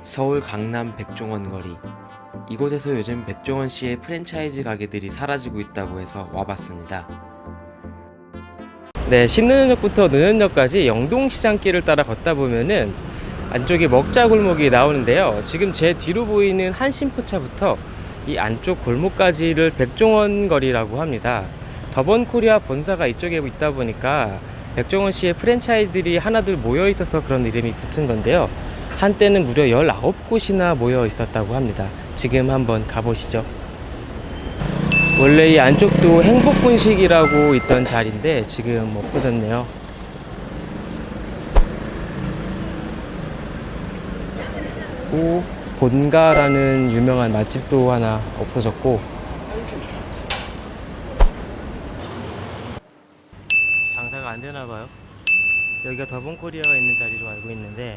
서울 강남 백종원 거리. 이곳에서 요즘 백종원 씨의 프랜차이즈 가게들이 사라지고 있다고 해서 와봤습니다. 네, 신논현역부터 논현역까지 영동시장길을 따라 걷다 보면은 안쪽에 먹자 골목이 나오는데요. 지금 제 뒤로 보이는 한신포차부터 이 안쪽 골목까지를 백종원 거리라고 합니다. 더번코리아 본사가 이쪽에 있다 보니까 백종원 씨의 프랜차이즈들이 하나둘 모여 있어서 그런 이름이 붙은 건데요. 한때는 무려 19곳이나 모여 있었다고 합니다. 지금 한번 가보시죠. 원래 이 안쪽도 행복분식이라고 있던 자리인데 지금 없어졌네요. 또 본가라는 유명한 맛집도 하나 없어졌고, 장사가 안 되나 봐요. 여기가 더본코리아가 있는 자리로 알고 있는데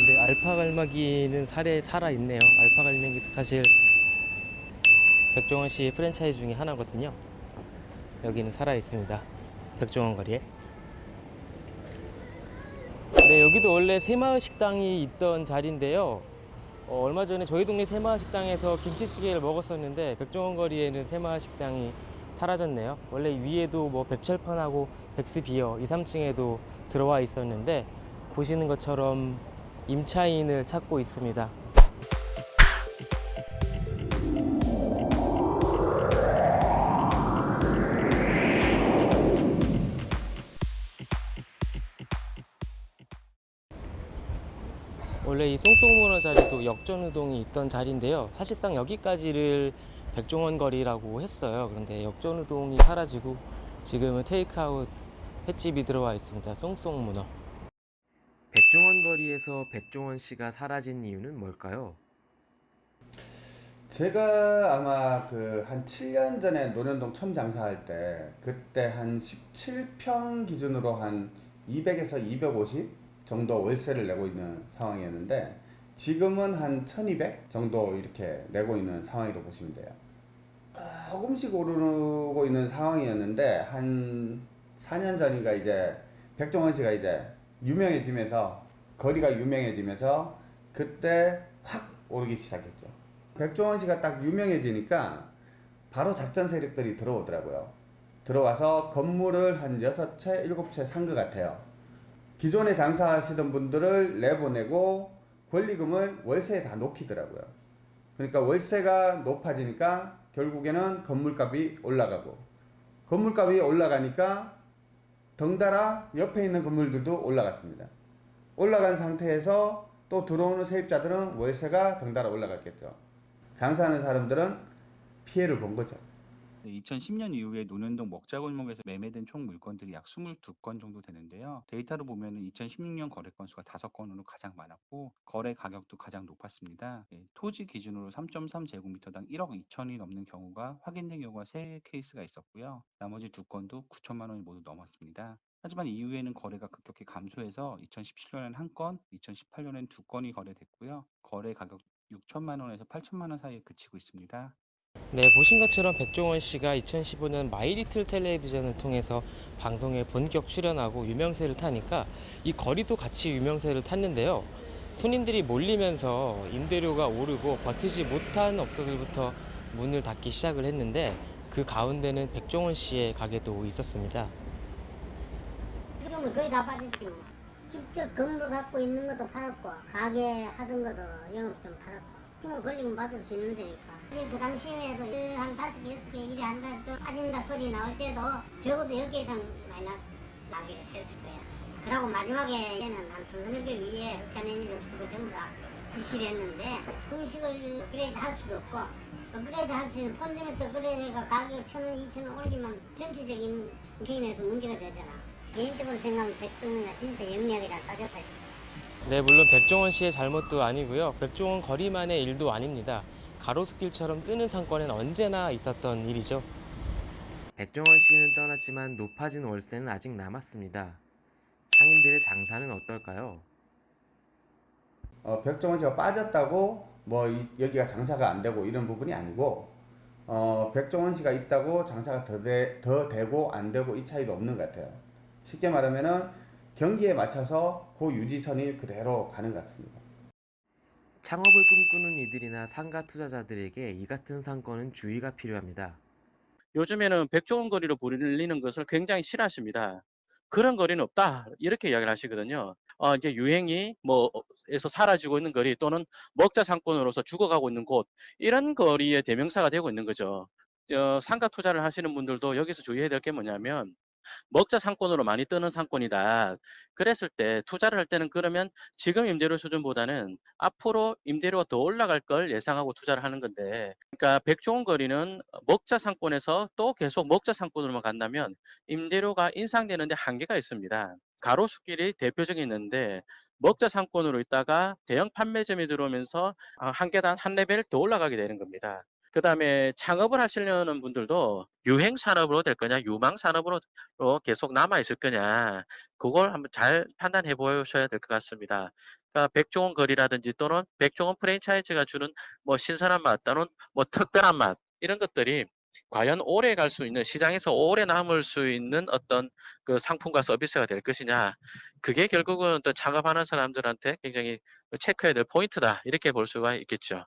근데 알파갈매기는 살아있네요. 알파갈매기도 사실 백종원 씨 프랜차이즈 중에 하나거든요. 여기는 살아있습니다. 백종원 거리에. 네, 여기도 원래 새마을 식당이 있던 자리인데요. 얼마 전에 저희 동네 새마을 식당에서 김치찌개를 먹었었는데 백종원 거리에는 새마을 식당이 사라졌네요. 원래 위에도 뭐 백철판하고 백스비어 2, 3층에도 들어와 있었는데 보시는 것처럼 임차인을 찾고 있습니다. 원래 이 송송문어 자리도 역전우동이 있던 자리인데요. 사실상 여기까지를 백종원 거리라고 했어요. 그런데 역전우동이 사라지고 지금은 테이크아웃 횟집이 들어와 있습니다. 송송문어. 백종원 거리에서 백종원 씨가 사라진 이유는 뭘까요? 제가 아마 그 한 7년 전에 논현동 처음 장사할 때 그때 한 17평 기준으로 한 200에서 250 정도 월세를 내고 있는 상황이었는데 지금은 한 1200 정도 이렇게 내고 있는 상황이라고 보시면 돼요. 조금씩 오르고 있는 상황이었는데 한 4년 전인가 이제 백종원 씨가 이제 유명해지면서 거리가 유명해지면서 그때 확 오르기 시작했죠. 백종원 씨가 딱 유명해지니까 바로 작전 세력들이 들어오더라고요. 들어와서 건물을 한 6채, 7채 산 것 같아요. 기존에 장사하시던 분들을 내보내고 권리금을 월세에 다 놓기더라고요. 그러니까 월세가 높아지니까 결국에는 건물값이 올라가고 건물값이 올라가니까 덩달아 옆에 있는 건물들도 올라갔습니다. 올라간 상태에서 또 들어오는 세입자들은 월세가 덩달아 올라갔겠죠. 장사하는 사람들은 피해를 본 거죠. 2010년 이후에 논현동 먹자골목에서 매매된 총 물건들이 약 22건 정도 되는데요. 데이터로 보면 2016년 거래 건수가 5건으로 가장 많았고 거래 가격도 가장 높았습니다. 토지 기준으로 3.3제곱미터당 1억 2천이 넘는 경우가 확인된 경우가 3케이스가 있었고요. 나머지 2건도 9천만 원이 모두 넘었습니다. 하지만 이후에는 거래가 급격히 감소해서 2017년엔 1건, 2018년엔 2건이 거래됐고요. 거래 가격 6천만 원에서 8천만 원 사이에 그치고 있습니다. 네, 보신 것처럼 백종원 씨가 2015년 마이리틀 텔레비전을 통해서 방송에 본격 출연하고 유명세를 타니까 이 거리도 같이 유명세를 탔는데요. 손님들이 몰리면서 임대료가 오르고 버티지 못한 업소들부터 문을 닫기 시작을 했는데 그 가운데는 백종원 씨의 가게도 있었습니다. 지금은 거의 다 빠졌지 뭐. 직접 건물 갖고 있는 것도 팔았고 가게 하던 것도 영업 좀 팔았고 지금 걸리면 받을 수 있는 데니까. 그 당시에도 한 5개, 6개 일이 한다 빠진다 소리 나올 때도 적어도 10개 이상 마이너스 나기를 했을 거야. 그러고 마지막에는 한 2-3개 위에 흑자내는 게 없고 전부 다 부실했는데 음식을 업그레이드 할 수도 없고 업그레이드 할 수 있는 펀드에서 업그레이드가 가격 1,000원, 2,000원 올리면 전체적인 개인에서 문제가 되잖아. 개인적으로 생각하면 백종원이가 진짜 영리하게 잘 따졌다 싶어. 네, 물론 백종원 씨의 잘못도 아니고요. 백종원 거리만의 일도 아닙니다. 가로수길처럼 뜨는 상권엔 언제나 있었던 일이죠. 백종원 씨는 떠났지만 높아진 월세는 아직 남았습니다. 상인들의 장사는 어떨까요? 백종원 씨가 빠졌다고 뭐 여기가 장사가 안 되고 이런 부분이 아니고 백종원 씨가 있다고 장사가 더 되고 안 되고 이 차이도 없는 것 같아요. 쉽게 말하면은 경기에 맞춰서 그 유지선이 그대로 가는 것 같습니다. 창업을 꿈꾸는 이들이나 상가 투자자들에게 이 같은 상권은 주의가 필요합니다. 요즘에는 백종원 거리로 불리는 것을 굉장히 싫어하십니다. 그런 거리는 없다. 이렇게 이야기를 하시거든요. 이제 유행이 에서 사라지고 있는 거리 또는 먹자 상권으로서 죽어가고 있는 곳, 이런 거리의 대명사가 되고 있는 거죠. 상가 투자를 하시는 분들도 여기서 주의해야 될 게 뭐냐면, 먹자 상권으로 많이 뜨는 상권이다. 그랬을 때 투자를 할 때는 그러면 지금 임대료 수준보다는 앞으로 임대료가 더 올라갈 걸 예상하고 투자를 하는 건데, 그러니까 백종원 거리는 먹자 상권에서 또 계속 먹자 상권으로만 간다면 임대료가 인상되는데 한계가 있습니다. 가로수길이 대표적인 있는데 먹자 상권으로 있다가 대형 판매점이 들어오면서 한 계단 한 레벨 더 올라가게 되는 겁니다. 그 다음에 창업을 하시려는 분들도 유행 산업으로 될 거냐, 유망 산업으로 계속 남아 있을 거냐, 그걸 한번 잘 판단해 보셔야 될 것 같습니다. 그러니까 백종원 거리라든지 또는 백종원 프랜차이즈가 주는 신선한 맛 또는 특별한 맛, 이런 것들이 과연 오래 갈 수 있는, 시장에서 오래 남을 수 있는 어떤 그 상품과 서비스가 될 것이냐, 그게 결국은 또 창업하는 사람들한테 굉장히 체크해야 될 포인트다, 이렇게 볼 수가 있겠죠.